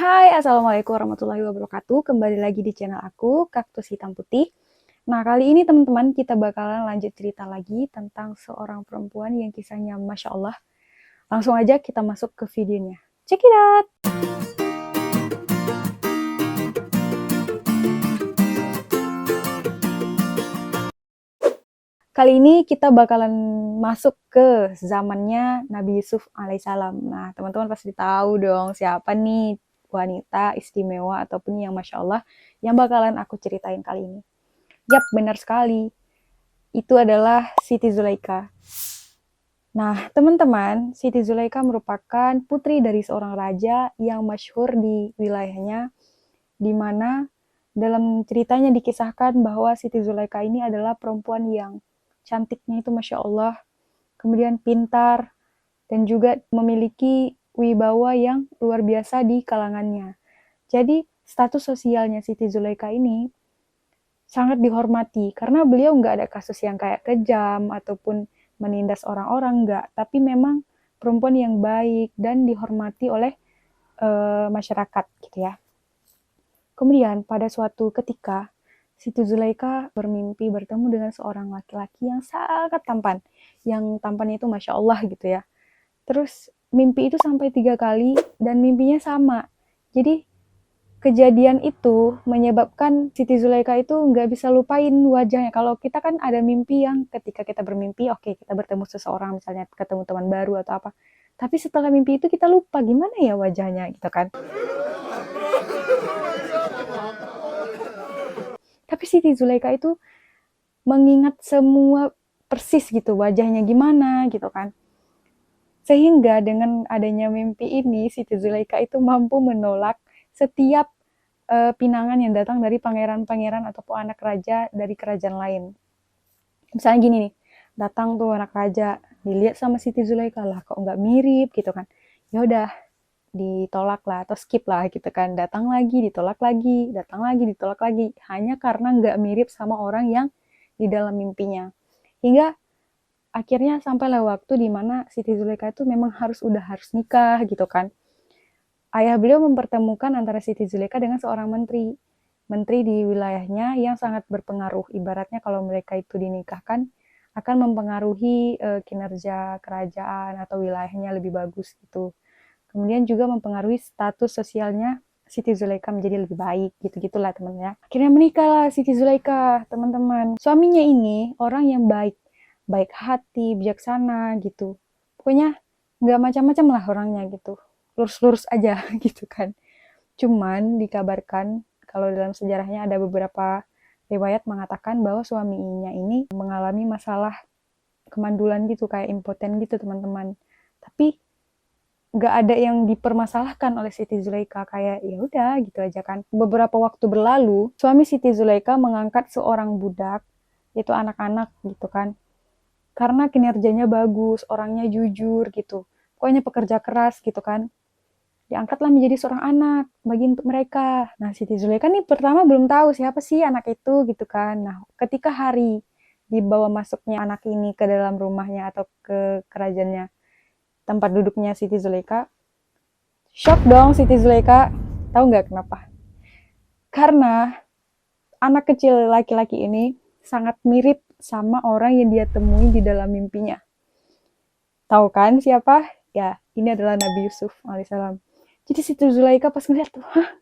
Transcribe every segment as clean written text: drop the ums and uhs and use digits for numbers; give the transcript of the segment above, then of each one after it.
Hai, Assalamualaikum warahmatullahi wabarakatuh. Kembali lagi di channel aku, Kaktus Hitam Putih. Nah, kali ini teman-teman kita bakalan lanjut cerita lagi tentang seorang perempuan yang kisahnya Masya Allah. Langsung aja kita masuk ke videonya. Check it out! Kali ini kita bakalan masuk ke zamannya Nabi Yusuf alaihissalam. Nah, teman-teman pasti tahu dong siapa nih wanita istimewa ataupun yang Masya Allah yang bakalan aku ceritain kali ini. Yap, benar sekali. Itu adalah Siti Zulaika. Nah, teman-teman, Siti Zulaika merupakan putri dari seorang raja yang masyhur di wilayahnya, di mana dalam ceritanya dikisahkan bahwa Siti Zulaika ini adalah perempuan yang cantiknya itu Masya Allah, kemudian pintar, dan juga memiliki wibawa yang luar biasa di kalangannya. Jadi, status sosialnya Siti Zulaika ini sangat dihormati karena beliau nggak ada kasus yang kayak kejam ataupun menindas orang-orang, nggak, tapi memang perempuan yang baik dan dihormati oleh masyarakat gitu ya. Kemudian pada suatu ketika Siti Zulaika bermimpi bertemu dengan seorang laki-laki yang sangat tampan, yang tampannya itu Masya Allah gitu ya. Terus mimpi itu sampai 3 kali dan mimpinya sama. Jadi kejadian itu menyebabkan Siti Zulaika itu nggak bisa lupain wajahnya. Kalau kita kan ada mimpi yang ketika kita bermimpi, oke, kita bertemu seseorang, misalnya ketemu teman baru atau apa. Tapi setelah mimpi itu kita lupa gimana ya wajahnya gitu kan. Tapi Siti Zulaika itu mengingat semua persis gitu wajahnya gimana gitu kan. Sehingga dengan adanya mimpi ini, Siti Zulaika itu mampu menolak setiap pinangan yang datang dari pangeran-pangeran ataupun anak raja dari kerajaan lain. Misalnya gini nih, datang tuh anak raja, dilihat sama Siti Zulaika lah, kok nggak mirip gitu kan. Ya udah, ditolak lah atau skip lah gitu kan. Datang lagi, ditolak lagi, datang lagi, ditolak lagi. Hanya karena nggak mirip sama orang yang di dalam mimpinya. Hingga akhirnya sampailah waktu di mana Siti Zulaika itu memang harus nikah gitu kan. Ayah beliau mempertemukan antara Siti Zulaika dengan seorang menteri di wilayahnya yang sangat berpengaruh. Ibaratnya kalau mereka itu dinikahkan akan mempengaruhi kinerja kerajaan atau wilayahnya lebih bagus gitu. Kemudian juga mempengaruhi status sosialnya Siti Zulaika menjadi lebih baik gitu-gitulah teman ya. Akhirnya menikahlah Siti Zulaika, teman-teman. Suaminya ini orang yang baik hati, bijaksana gitu. Pokoknya nggak macam-macam lah orangnya gitu. Lurus-lurus aja gitu kan. Cuman dikabarkan kalau dalam sejarahnya ada beberapa riwayat mengatakan bahwa suaminya ini mengalami masalah kemandulan gitu, kayak impoten gitu teman-teman. Tapi nggak ada yang dipermasalahkan oleh Siti Zulaika, kayak ya udah gitu aja kan. Beberapa waktu berlalu, suami Siti Zulaika mengangkat seorang budak, itu anak-anak gitu kan. Karena kinerjanya bagus, orangnya jujur gitu. Pokoknya pekerja keras gitu kan. Diangkatlah menjadi seorang anak bagi untuk mereka. Nah, Siti Zulaika nih pertama belum tahu siapa sih anak itu gitu kan. Nah, ketika hari dibawa masuknya anak ini ke dalam rumahnya atau ke kerajaannya, tempat duduknya Siti Zulaika, shock dong Siti Zulaika. Tahu nggak kenapa? Karena anak kecil laki-laki ini sangat mirip sama orang yang dia temui di dalam mimpinya. Tahu kan siapa? Ya, ini adalah Nabi Yusuf alaihissalam. Jadi Siti Zulaika pas ngeliat tuh, hah,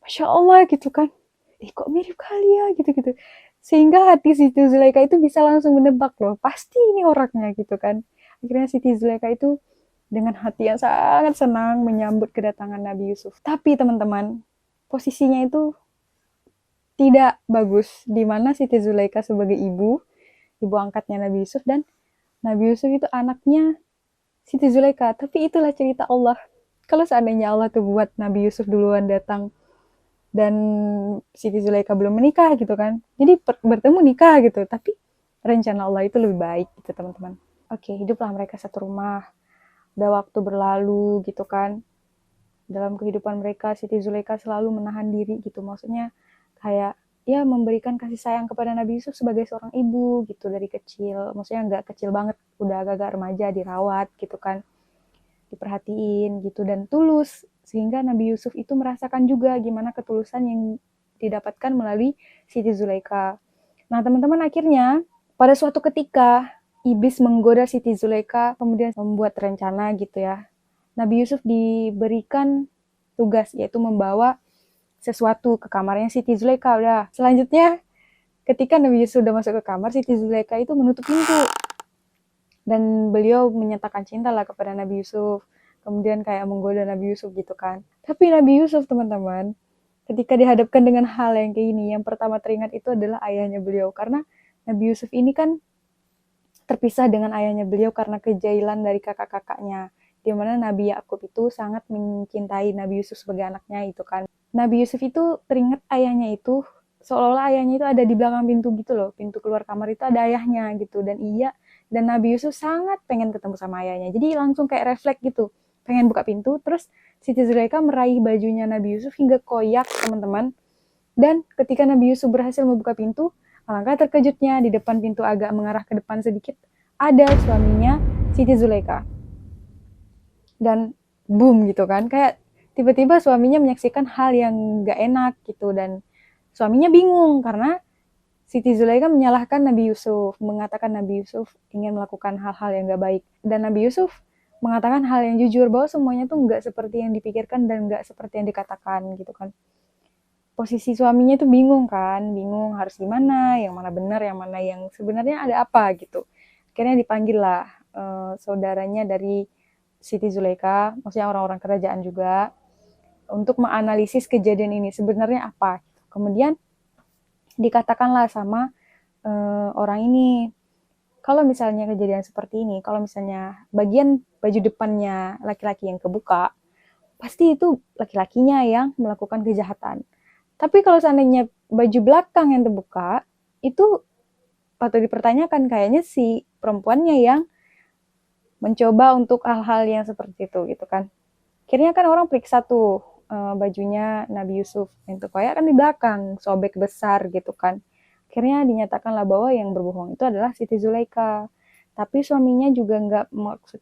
Masya Allah gitu kan. Kok mirip kali ya gitu-gitu. Sehingga hati Siti Zulaika itu bisa langsung menebak loh, pasti ini orangnya gitu kan. Akhirnya Siti Zulaika itu dengan hati yang sangat senang menyambut kedatangan Nabi Yusuf. Tapi teman-teman, posisinya itu tidak bagus. Di mana Siti Zulaika sebagai ibu angkatnya Nabi Yusuf, dan Nabi Yusuf itu anaknya Siti Zulaika. Tapi itulah cerita Allah. Kalau seandainya Allah tuh buat Nabi Yusuf duluan datang dan Siti Zulaika belum menikah gitu kan, jadi bertemu nikah gitu, tapi rencana Allah itu lebih baik gitu teman-teman. Oke, hiduplah mereka satu rumah. Udah waktu berlalu gitu kan, dalam kehidupan mereka Siti Zulaika selalu menahan diri gitu, maksudnya kayak ya memberikan kasih sayang kepada Nabi Yusuf sebagai seorang ibu gitu dari kecil, maksudnya nggak kecil banget, udah agak-agak remaja dirawat gitu kan, diperhatiin gitu, dan tulus Sehingga Nabi Yusuf itu merasakan juga gimana ketulusan yang didapatkan melalui Siti Zulaikha. Nah teman-teman, akhirnya pada suatu ketika iblis menggoda Siti Zulaikha, kemudian membuat rencana gitu ya. Nabi Yusuf diberikan tugas, yaitu membawa sesuatu ke kamarnya Siti Zulaikha. Udah, selanjutnya ketika Nabi Yusuf sudah masuk ke kamar, Siti Zulaikha itu menutup pintu. Dan beliau menyatakan cinta lah kepada Nabi Yusuf. Kemudian kayak menggoda Nabi Yusuf gitu kan. Tapi Nabi Yusuf teman-teman, ketika dihadapkan dengan hal yang kayak gini, yang pertama teringat itu adalah ayahnya beliau. Karena Nabi Yusuf ini kan terpisah dengan ayahnya beliau karena kejailan dari kakak-kakaknya. Di mana Nabi Yakub itu sangat mencintai Nabi Yusuf sebagai anaknya itu kan. Nabi Yusuf itu teringat ayahnya itu, seolah-olah ayahnya itu ada di belakang pintu gitu loh. Pintu keluar kamar itu ada ayahnya gitu. Dan Nabi Yusuf sangat pengen ketemu sama ayahnya. Jadi langsung kayak refleks gitu. Pengen buka pintu, terus Siti Zulaikha meraih bajunya Nabi Yusuf hingga koyak, teman-teman. Dan ketika Nabi Yusuf berhasil membuka pintu, alangkah terkejutnya di depan pintu agak mengarah ke depan sedikit, ada suaminya Siti Zulaikha. Dan boom gitu kan, kayak tiba-tiba suaminya menyaksikan hal yang gak enak gitu. Dan suaminya bingung karena Siti Zulaikha menyalahkan Nabi Yusuf, mengatakan Nabi Yusuf ingin melakukan hal-hal yang gak baik. Dan Nabi Yusuf mengatakan hal yang jujur, bahwa semuanya tuh gak seperti yang dipikirkan dan gak seperti yang dikatakan gitu kan. Posisi suaminya tuh bingung harus gimana, yang mana benar, yang mana yang sebenarnya ada apa gitu. Akhirnya dipanggil lah saudaranya dari Siti Zulaikha, maksudnya orang-orang kerajaan juga, untuk menganalisis kejadian ini sebenarnya apa. Kemudian dikatakanlah sama orang ini, kalau misalnya kejadian seperti ini, kalau misalnya bagian baju depannya laki-laki yang kebuka, pasti itu laki-lakinya yang melakukan kejahatan. Tapi kalau seandainya baju belakang yang terbuka, itu patut dipertanyakan, kayaknya si perempuannya yang mencoba untuk hal-hal yang seperti itu gitu kan. Akhirnya kan orang periksa tuh bajunya Nabi Yusuf, yang terkoyak kan di belakang, sobek besar gitu kan. Akhirnya dinyatakanlah bahwa yang berbohong itu adalah Siti Zulaikha. Tapi suaminya juga nggak maksud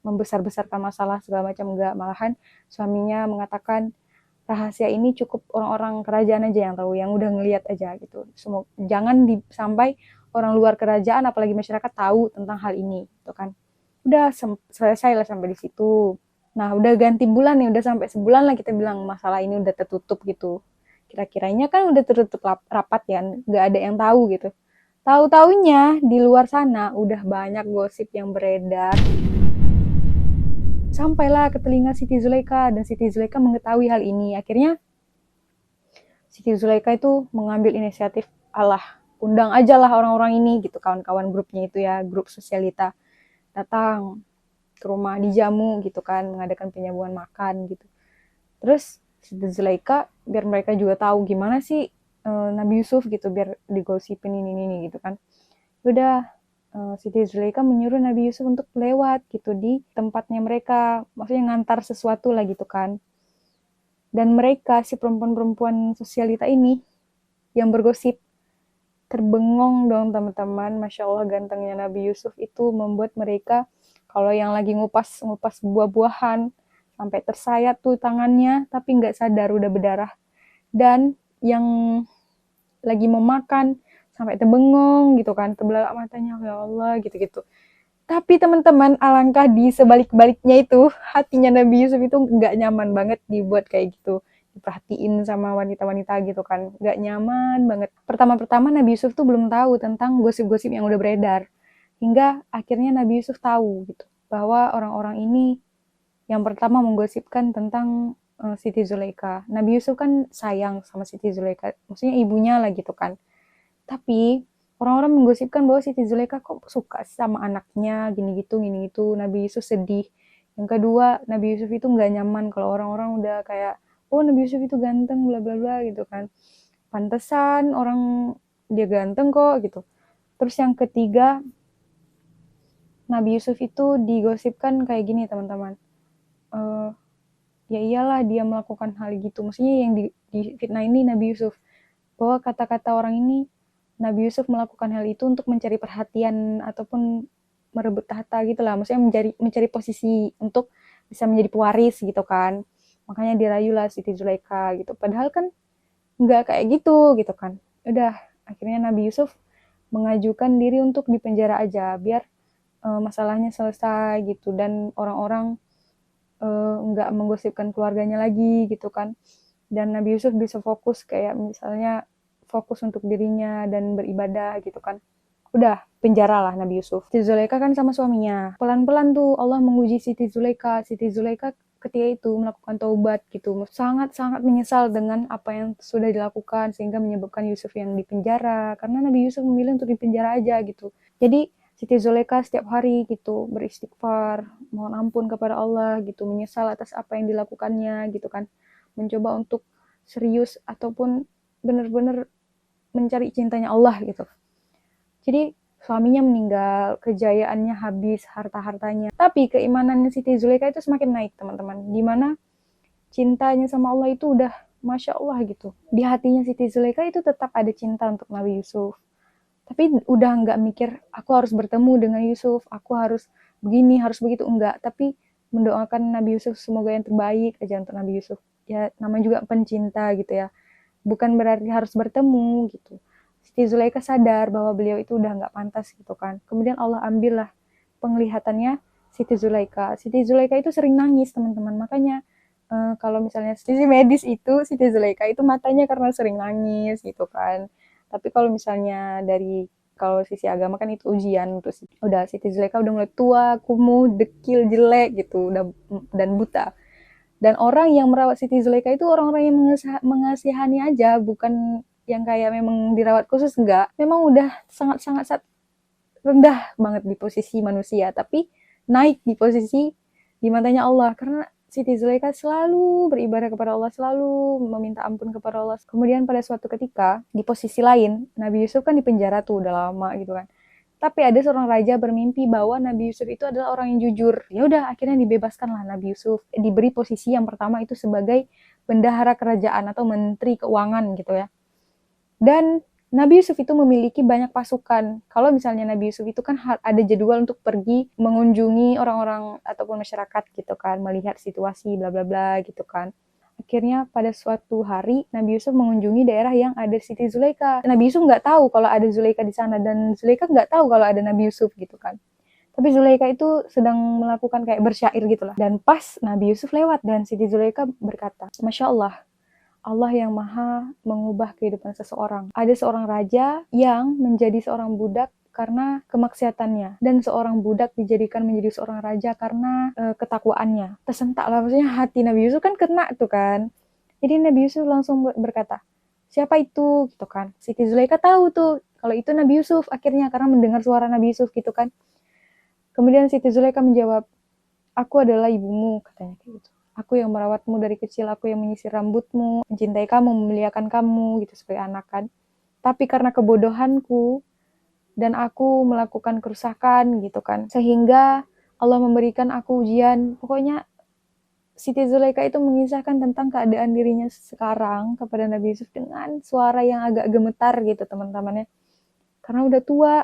membesar-besarkan masalah segala macam, nggak. Malahan suaminya mengatakan rahasia ini cukup orang-orang kerajaan aja yang tahu, yang udah ngelihat aja gitu. Jangan sampai orang luar kerajaan apalagi masyarakat tahu tentang hal ini gitu kan. Udah selesai lah sampai di situ. Nah udah ganti bulan nih, udah sampai sebulan lah kita bilang masalah ini udah tertutup gitu. Kira-kiranya kan udah tertutup rapat ya, nggak ada yang tahu gitu. Tahu-taunya di luar sana udah banyak gosip yang beredar. Sampailah ke telinga Siti Zulaikha, dan Siti Zulaikha mengetahui hal ini. Akhirnya Siti Zulaikha itu mengambil inisiatif, alah undang aja lah orang-orang ini gitu, kawan-kawan grupnya itu ya, grup sosialita, datang ke rumah, dijamu gitu kan, mengadakan penyambungan makan gitu. Terus Siti Zulaikha biar mereka juga tahu gimana sih Nabi Yusuf gitu, biar digosipin ini gitu kan. Udah Siti Zulaikha menyuruh Nabi Yusuf untuk lewat gitu di tempatnya mereka, maksudnya ngantar sesuatu lah gitu kan. Dan mereka, si perempuan-perempuan sosialita ini yang bergosip, terbengong dong teman-teman. Masya Allah gantengnya Nabi Yusuf itu membuat mereka, kalau yang lagi ngupas buah-buahan sampai tersayat tuh tangannya, tapi nggak sadar udah berdarah. Dan yang lagi mau makan sampai terbengong gitu kan, terbelalak matanya, ya Allah gitu-gitu. Tapi teman-teman, alangkah di sebalik-baliknya itu, hatinya Nabi Yusuf itu nggak nyaman banget dibuat kayak gitu, diperhatiin sama wanita-wanita gitu kan, nggak nyaman banget. Pertama-pertama Nabi Yusuf tuh belum tahu tentang gosip-gosip yang udah beredar, hingga akhirnya Nabi Yusuf tahu gitu bahwa orang-orang ini yang pertama menggosipkan tentang Siti Zulaikha. Nabi Yusuf kan sayang sama Siti Zulaikha, maksudnya ibunya lah gitu kan. Tapi orang-orang menggosipkan bahwa Siti Zulaikha kok suka sama anaknya, gini gitu. Nabi Yusuf sedih. Yang kedua, Nabi Yusuf itu nggak nyaman kalau orang-orang udah kayak, oh Nabi Yusuf itu ganteng, bla bla bla gitu kan. Pantesan orang dia ganteng kok gitu. Terus yang ketiga, Nabi Yusuf itu digosipkan kayak gini teman-teman. Ya iyalah dia melakukan hal gitu. Maksudnya yang di fitnah ini Nabi Yusuf. Bahwa kata-kata orang ini, Nabi Yusuf melakukan hal itu untuk mencari perhatian ataupun merebut tahta gitu lah. Maksudnya mencari posisi untuk bisa menjadi pewaris gitu kan. Makanya dirayulah Siti Zulaikha gitu. Padahal kan nggak kayak gitu kan. Udah, akhirnya Nabi Yusuf mengajukan diri untuk dipenjara aja biar masalahnya selesai gitu, dan orang-orang nggak menggosipkan keluarganya lagi gitu kan. Dan Nabi Yusuf bisa fokus, kayak misalnya fokus untuk dirinya dan beribadah gitu kan. Udah, penjara lah Nabi Yusuf. Siti Zulaikha kan sama suaminya. Pelan-pelan tuh Allah menguji Siti Zulaikha. Siti Zulaikha ketika itu melakukan taubat gitu. Sangat-sangat menyesal dengan apa yang sudah dilakukan sehingga menyebabkan Yusuf yang dipenjara. Karena Nabi Yusuf memilih untuk dipenjara aja gitu. Jadi Siti Zulaikha setiap hari gitu beristighfar, mohon ampun kepada Allah gitu, menyesal atas apa yang dilakukannya gitu kan. Mencoba untuk serius ataupun benar-benar mencari cintanya Allah gitu. Jadi suaminya meninggal, kejayaannya habis, harta-hartanya. Tapi keimanannya Siti Zulaikha itu semakin naik, teman-teman. Dimana cintanya sama Allah itu udah Masya Allah gitu. Di hatinya Siti Zulaikha itu tetap ada cinta untuk Nabi Yusuf. Tapi udah nggak mikir, aku harus bertemu dengan Yusuf, aku harus begini, harus begitu. Enggak. Tapi mendoakan Nabi Yusuf semoga yang terbaik aja untuk Nabi Yusuf. Ya namanya juga pencinta gitu ya. Bukan berarti harus bertemu gitu. Siti Zulaikha sadar bahwa beliau itu udah nggak pantas gitu kan. Kemudian Allah ambillah penglihatannya Siti Zulaikha. Siti Zulaikha itu sering nangis, teman-teman. Makanya kalau misalnya sisi medis itu Siti Zulaikha itu matanya karena sering nangis gitu kan. Tapi kalau misalnya dari kalau sisi agama kan itu ujian, terus udah Siti Zulaikha udah mulai tua, kumuh, dekil, jelek gitu, udah dan buta. Dan orang yang merawat Siti Zulaikha itu orang-orang yang mengasihani aja, bukan yang kayak memang dirawat khusus, enggak. Memang udah sangat-sangat rendah banget di posisi manusia, tapi naik di posisi di matanya Allah, karena Siti Zulaikha selalu beribadah kepada Allah, selalu meminta ampun kepada Allah. Kemudian pada suatu ketika, di posisi lain, Nabi Yusuf kan di penjara tuh udah lama gitu kan. Tapi ada seorang raja bermimpi bahwa Nabi Yusuf itu adalah orang yang jujur. Ya udah, akhirnya dibebaskanlah Nabi Yusuf. Diberi posisi yang pertama itu sebagai bendahara kerajaan atau menteri keuangan gitu ya. Dan Nabi Yusuf itu memiliki banyak pasukan. Kalau misalnya Nabi Yusuf itu kan ada jadwal untuk pergi mengunjungi orang-orang ataupun masyarakat gitu kan, melihat situasi bla bla bla gitu kan. Akhirnya pada suatu hari Nabi Yusuf mengunjungi daerah yang ada Siti Zulaikha. Nabi Yusuf nggak tahu kalau ada Zulaikha di sana, dan Zulaikha nggak tahu kalau ada Nabi Yusuf gitu kan. Tapi Zulaikha itu sedang melakukan kayak bersyair gitu lah. Dan pas Nabi Yusuf lewat dan Siti Zulaikha berkata, Masya Allah, Allah yang maha mengubah kehidupan seseorang. Ada seorang raja yang menjadi seorang budak karena kemaksiatannya, dan seorang budak dijadikan menjadi seorang raja karena ketakwaannya. Tersentaklah, maksudnya hati Nabi Yusuf kan kena tuh kan. Jadi Nabi Yusuf langsung berkata, siapa itu gitu kan. Siti Zulaikha tahu tuh kalau itu Nabi Yusuf akhirnya, karena mendengar suara Nabi Yusuf gitu kan. Kemudian Siti Zulaikha menjawab, aku adalah ibumu, katanya kayak gitu. Aku yang merawatmu dari kecil, aku yang menyisir rambutmu, mencintai kamu, memuliakan kamu, gitu sebagai anak kan. Tapi karena kebodohanku, dan aku melakukan kerusakan gitu kan, sehingga Allah memberikan aku ujian. Pokoknya Siti Zulaikha itu mengisahkan tentang keadaan dirinya sekarang kepada Nabi Yusuf dengan suara yang agak gemetar gitu teman-temannya. Karena udah tua.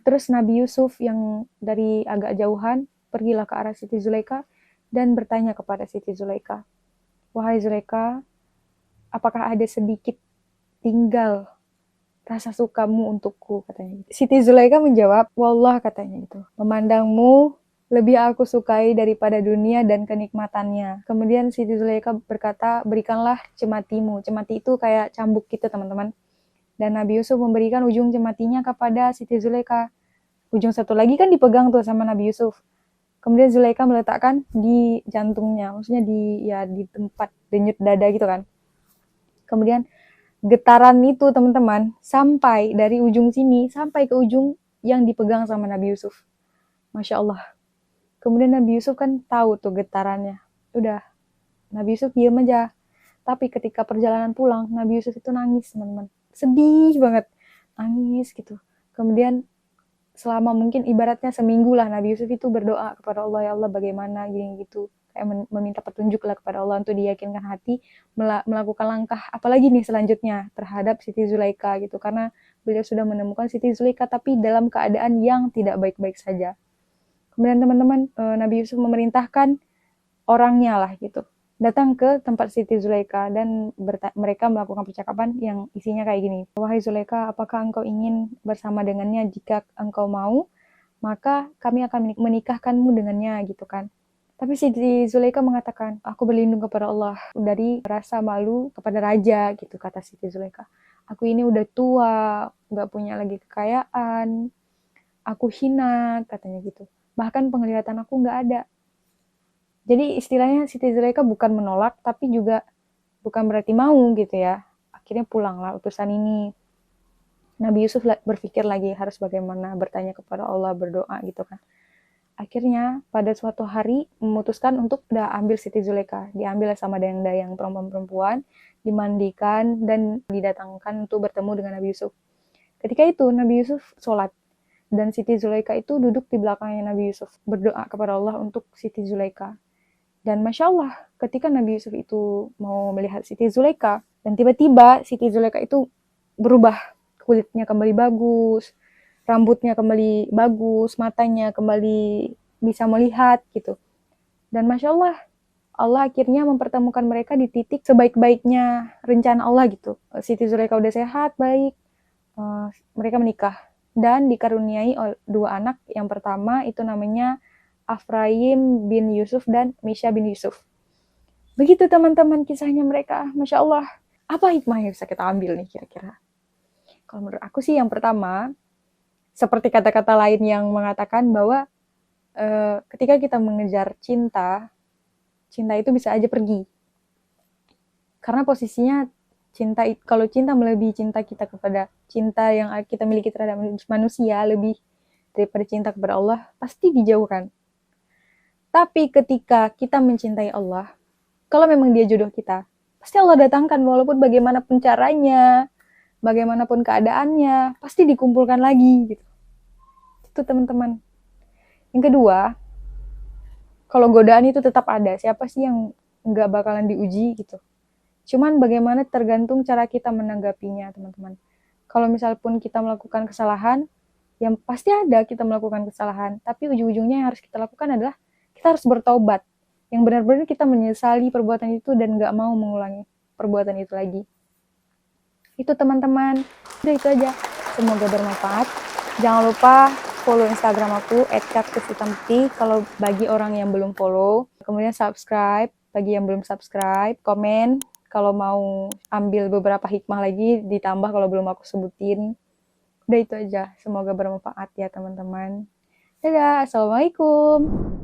Terus Nabi Yusuf yang dari agak jauhan pergilah ke arah Siti Zulaikha dan bertanya kepada Siti Zulaikha, wahai Zulaikha, apakah ada sedikit tinggal rasa sukamu untukku, katanya. Siti Zulaikha menjawab, wallah, katanya itu, memandangmu lebih aku sukai daripada dunia dan kenikmatannya. Kemudian Siti Zulaikha berkata, berikanlah cematimu. Cemati itu kayak cambuk gitu teman-teman. Dan Nabi Yusuf memberikan ujung cematinya kepada Siti Zulaikha. Ujung satu lagi kan dipegang tuh sama Nabi Yusuf. Kemudian Zulaikha meletakkan di jantungnya, maksudnya di tempat denyut dada gitu kan. Kemudian getaran itu teman-teman sampai dari ujung sini sampai ke ujung yang dipegang sama Nabi Yusuf. Masya Allah. Kemudian Nabi Yusuf kan tahu tuh getarannya. Udah, Nabi Yusuf diam aja. Tapi ketika perjalanan pulang, Nabi Yusuf itu nangis teman-teman. Sedih banget. Nangis gitu. Kemudian selama mungkin ibaratnya seminggu lah Nabi Yusuf itu berdoa kepada Allah, ya Allah bagaimana gini gitu, kayak meminta petunjuk lah kepada Allah untuk diyakinkan hati melakukan langkah apalagi nih selanjutnya terhadap Siti Zulaikha gitu, karena beliau sudah menemukan Siti Zulaikha tapi dalam keadaan yang tidak baik-baik saja. Kemudian teman-teman, Nabi Yusuf memerintahkan orangnya lah gitu, datang ke tempat Siti Zulaikha dan mereka melakukan percakapan yang isinya kayak gini. Wahai Zulaikha, apakah engkau ingin bersama dengannya? Jika engkau mau, maka kami akan menikahkanmu dengannya gitu kan. Tapi Siti Zulaikha mengatakan, aku berlindung kepada Allah dari rasa malu kepada raja gitu, kata Siti Zulaikha. Aku ini udah tua, gak punya lagi kekayaan, aku hina, katanya gitu. Bahkan penglihatan aku gak ada. Jadi istilahnya Siti Zulaikha bukan menolak, tapi juga bukan berarti mau gitu ya. Akhirnya pulanglah utusan ini. Nabi Yusuf berpikir lagi harus bagaimana, bertanya kepada Allah, berdoa gitu kan. Akhirnya pada suatu hari memutuskan untuk udah ambil Siti Zulaikha. Diambil sama dayang-dayang perempuan, dimandikan dan didatangkan untuk bertemu dengan Nabi Yusuf. Ketika itu Nabi Yusuf sholat. Dan Siti Zulaikha itu duduk di belakangnya Nabi Yusuf. Berdoa kepada Allah untuk Siti Zulaikha. Dan Masya Allah, ketika Nabi Yusuf itu mau melihat Siti Zulaikha, dan tiba-tiba Siti Zulaikha itu berubah. Kulitnya kembali bagus, rambutnya kembali bagus, matanya kembali bisa melihat gitu. Dan Masya Allah, Allah akhirnya mempertemukan mereka di titik sebaik-baiknya rencana Allah gitu. Siti Zulaikha udah sehat, baik, mereka menikah. Dan dikaruniai 2 anak. Yang pertama itu namanya Afraim bin Yusuf dan Misha bin Yusuf. Begitu teman-teman kisahnya mereka. Masya Allah. Apa hikmah yang bisa kita ambil nih kira-kira? Kalau menurut aku sih yang pertama, seperti kata-kata lain yang mengatakan bahwa ketika kita mengejar cinta, cinta itu bisa aja pergi. Karena posisinya cinta, kalau cinta melebihi cinta kita kepada cinta yang kita miliki terhadap manusia lebih daripada cinta kepada Allah, pasti dijauhkan. Tapi ketika kita mencintai Allah, kalau memang dia jodoh kita, pasti Allah datangkan walaupun bagaimanapun caranya, bagaimanapun keadaannya, pasti dikumpulkan lagi gitu. Itu teman-teman. Yang kedua, kalau godaan itu tetap ada. Siapa sih yang nggak bakalan diuji gitu. Cuman bagaimana tergantung cara kita menanggapinya, teman-teman. Kalau misal pun kita melakukan kesalahan, yang pasti ada kita melakukan kesalahan. Tapi ujung-ujungnya yang harus kita lakukan adalah kita harus bertaubat. Yang benar-benar kita menyesali perbuatan itu dan gak mau mengulangi perbuatan itu lagi. Itu teman-teman. Udah itu aja. Semoga bermanfaat. Jangan lupa follow Instagram aku @kaktushitamti kalau bagi orang yang belum follow. Kemudian subscribe bagi yang belum subscribe. Komen kalau mau ambil beberapa hikmah lagi ditambah kalau belum aku sebutin. Udah itu aja. Semoga bermanfaat ya teman-teman. Dadah. Assalamualaikum.